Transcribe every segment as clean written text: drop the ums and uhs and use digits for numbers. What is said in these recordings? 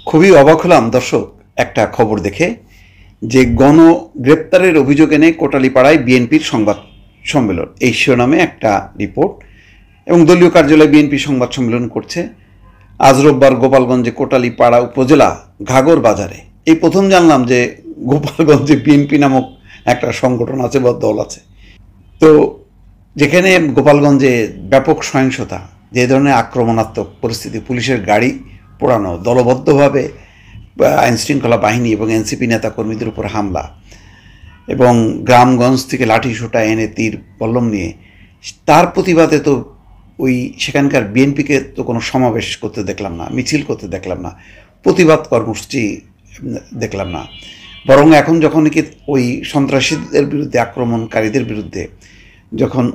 খুবই অবাক হলাম দর্শক একটা খবর দেখে যে গণগ্রেপ্তারের অভিযোগ এনে কোটালীপাড়ায় বিএনপির সংবাদ সম্মেলন, এই শিরোনামে একটা রিপোর্ট। এবং দলীয় কার্যালয়ে বিএনপি সংবাদ সম্মেলন করছে। আজ রোববার গোপালগঞ্জে কোটালীপাড়া উপজেলা ঘাগর বাজারে এই প্রথম জানলাম যে গোপালগঞ্জে বিএনপি নামক একটা সংগঠন আছে বা দল আছে। তো যেখানে গোপালগঞ্জে ব্যাপক সহিংসতা, যে ধরনের আক্রমণাত্মক পরিস্থিতি, পুলিশের গাড়ি পোড়ানো, দলবদ্ধভাবে আইনশৃঙ্খলা বাহিনী এবং এনসিপি নেতাকর্মীদের উপর হামলা, এবং গ্রামগঞ্জ থেকে লাঠি সোটা এনে তীর বল্লম নিয়ে, তার প্রতিবাদে তো ওই সেখানকার বিএনপিকে তো কোনো সমাবেশ করতে দেখলাম না, মিছিল করতে দেখলাম না, প্রতিবাদ কর্মসূচি দেখলাম না। বরং এখন যখন কি ওই সন্ত্রাসীদের বিরুদ্ধে, আক্রমণকারীদের বিরুদ্ধে যখন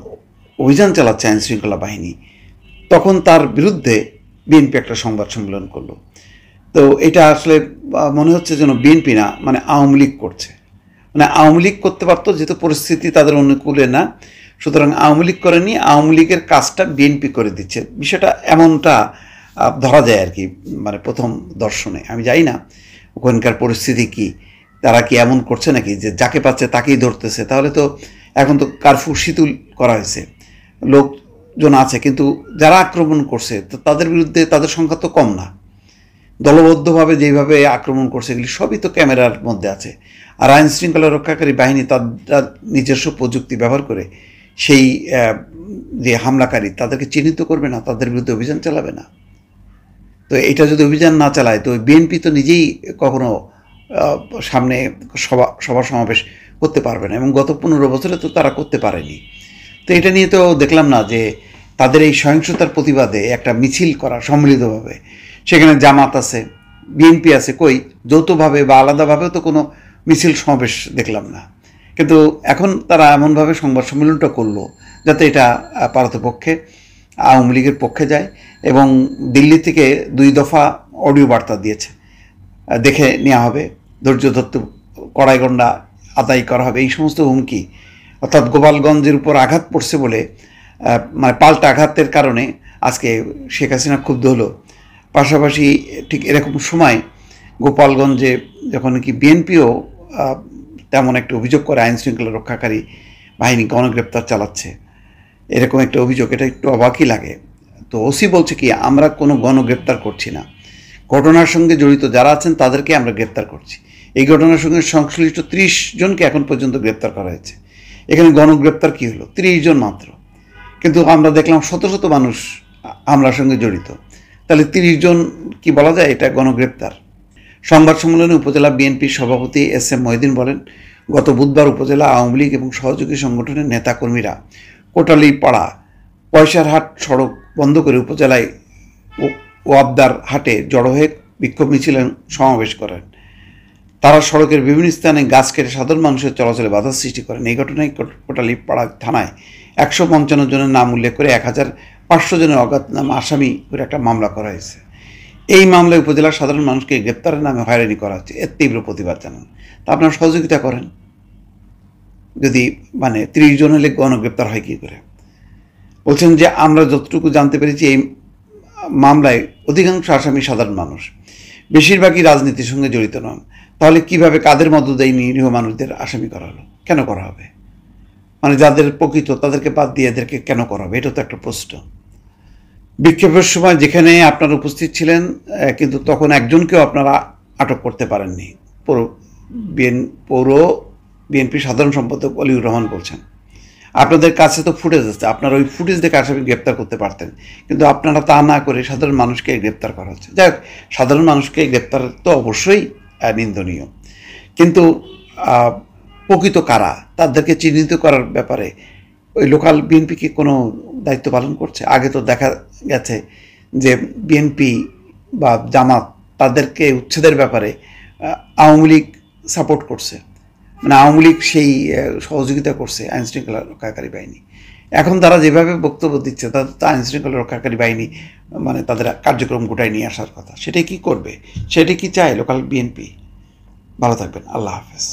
অভিযান চালাচ্ছে আইনশৃঙ্খলা বাহিনী, তখন তার বিরুদ্ধে বিএনপি একটা সংবাদ সম্মেলন করলো। তো এটা আসলে মনে হচ্ছে যেন বিএনপি না, মানে আওয়ামী লীগ করছে। মানে আওয়ামী লীগ করতে পারতো, যেহেতু পরিস্থিতি তাদের অনুকূলে না, সুতরাং আওয়ামী লীগ করেনি, আওয়ামী লীগের কাজটা বিএনপি করে দিচ্ছে। বিষয়টা এমনটা ধরা যায় আর কি, মানে প্রথম দর্শনে। আমি জানি না ওখানকার পরিস্থিতি কি, তারা কি এমন করছে নাকি যে যাকে পাচ্ছে তাকেই ধরতেছে। তাহলে তো এখন তো কারফিউ শিথিল করা হয়েছে, লোকজন আছে, কিন্তু যারা আক্রমণ করছে তো তাদের বিরুদ্ধে তাদের সংখ্যা তো কম না। দলবদ্ধভাবে যেভাবে আক্রমণ করছে এগুলি সবই তো ক্যামেরার মধ্যে আছে। আর আইন শৃঙ্খলা রক্ষাকারী বাহিনী তার নিজস্ব প্রযুক্তি ব্যবহার করে সেই যে হামলাকারী তাদেরকে চিহ্নিত করবে না, তাদের বিরুদ্ধে অভিযান চালাবে না। তো এটা যদি অভিযান না চালায় তো বিএনপি তো নিজেই কখনো সামনে সভা সমাবেশ করতে পারবে না, এবং গত 15 বছরে তো তারা করতে পারেনি। তো এটা নিয়ে তো দেখলাম না যে তাদের এই সহিংসতার প্রতিবাদে একটা মিছিল করা সম্মিলিতভাবে। সেখানে জামাত আছে, বিএনপি আছে, কই যৌথভাবে বা আলাদাভাবেও তো কোনো মিছিল সমাবেশ দেখলাম না। কিন্তু এখন তারা এমনভাবে সংবাদ সম্মেলনটা করলো যাতে এটা পারতপক্ষে আওয়ামী লীগের পক্ষে যায়, এবং দিল্লি থেকে 2 দফা অডিও বার্তা দিয়েছে, দেখে নেওয়া হবে, ধৈর্য ধরতে, কড়াইগন্ডা আদায় করা হবে, এই সমস্ত হুমকি। অর্থাৎ গোপালগঞ্জের উপর আঘাত পড়ছে বলে, মানে পাল্টা আঘাতের কারণে আজকে শেখ হাসিনা ক্ষুব্ধ হলো। পাশাপাশি ঠিক এরকম সময় গোপালগঞ্জে যখন কি বিএনপিও তেমন একটা অভিযোগ করে আইনশৃঙ্খলা রক্ষাকারী বাহিনী গণগ্রেপ্তার চালাচ্ছে, এরকম একটা অভিযোগ, এটা একটু অবাকই লাগে। তো ওসি বলছে কি, আমরা কোনো গণগ্রেপ্তার করছি না, ঘটনার সঙ্গে জড়িত যারা আছেন তাদেরকে আমরা গ্রেপ্তার করছি। এই ঘটনার সঙ্গে সংশ্লিষ্ট 30 জনকে এখন পর্যন্ত গ্রেপ্তার করা হয়েছে। এখানে গণগ্রেপ্তার কী হলো? 30 জন মাত্র, কিন্তু আমরা দেখলাম শত শত মানুষ হামলার সঙ্গে জড়িত। তাহলে 30 জন কি বলা যায় এটা গণগ্রেপ্তার? সংবাদ সম্মেলনে উপজেলা বিএনপির সভাপতি এস.এম. মহিউদ্দিন বলেন, গত বুধবার উপজেলা আওয়ামী লীগ এবং সহযোগী সংগঠনের নেতাকর্মীরা কোটালীপাড়া পয়সারহাট সড়ক বন্ধ করে উপজেলায় ওয়াবদার হাটে জড়ো হয়ে বিক্ষোভ মিছিল সমাবেশ করেন। তারা সড়কের বিভিন্ন স্থানে গাছ কেটে সাধারণ মানুষের চলাচলে বাধা সৃষ্টি করেন। এই ঘটনায় কোটালীপাড়া থানায় 155 জনের নাম উল্লেখ করে 1500 জনের অজ্ঞাতনামা আসামি করে একটা মামলা করা হয়েছে। এই মামলায় উপজেলার সাধারণ মানুষকে গ্রেপ্তারের নামে হয়রানি করা হচ্ছে, এর তীব্র প্রতিবাদ জানান। তা আপনারা সহযোগিতা করেন, যদি মানে 30 জন হলে গণগ্রেপ্তার হয় কী করে? বলছেন যে আমরা যতটুকু জানতে পেরেছি এই মামলায় অধিকাংশ আসামি সাধারণ মানুষ, বেশিরভাগই রাজনীতির সঙ্গে জড়িত নন। তাহলে কিভাবে, কাদের মধ্য দিয়ে নিরীহ মানুষদের আসামি করা হলো? কেন করা হবে? মানে যাদের প্রকৃত তাদেরকে বাদ দিয়ে এদেরকে কেন করা হবে? এটা তো একটা প্রশ্ন। বিক্ষোভের সময় যেখানে আপনারা উপস্থিত ছিলেন, কিন্তু তখন একজনকেও আপনারা আটক করতে পারেননি। পৌর বিএনপি সাধারণ সম্পাদক অলিউর রহমান বলছেন, আপনাদের কাছে তো ফুটেজ আছে, আপনারা ওই ফুটেজ দেখে আসামি গ্রেপ্তার করতে পারতেন, কিন্তু আপনারা তা না করে সাধারণ মানুষকে গ্রেপ্তার করা হচ্ছে। যাই হোক, সাধারণ মানুষকে গ্রেপ্তার তো অবশ্যই নিন্দনীয়, কিন্তু প্রকৃত কারা তাদেরকে চিহ্নিত করার ব্যাপারে ওই লোকাল বিএনপি কি কোনো দায়িত্ব পালন করছে? আগে তো দেখা গেছে যে বিএনপি বা জামাত তাদেরকে উচ্ছেদের ব্যাপারে আওয়ামী লীগ সাপোর্ট করছে, মানে আওয়ামী লীগ সেই সহযোগিতা করছে আইনশৃঙ্খলা রক্ষাকারী বাহিনী। এখন তারা যেভাবে বক্তব্য দিচ্ছে তাদের তো আইনশৃঙ্খলা রক্ষাকারী বাহিনী মানে তাদের কার্যক্রম গোটায় নিয়ে আসার কথা। সেটাই কি করবে? সেটাই কি চায় লোকাল বিএনপি? ভালো থাকবেন, আল্লাহ হাফেজ।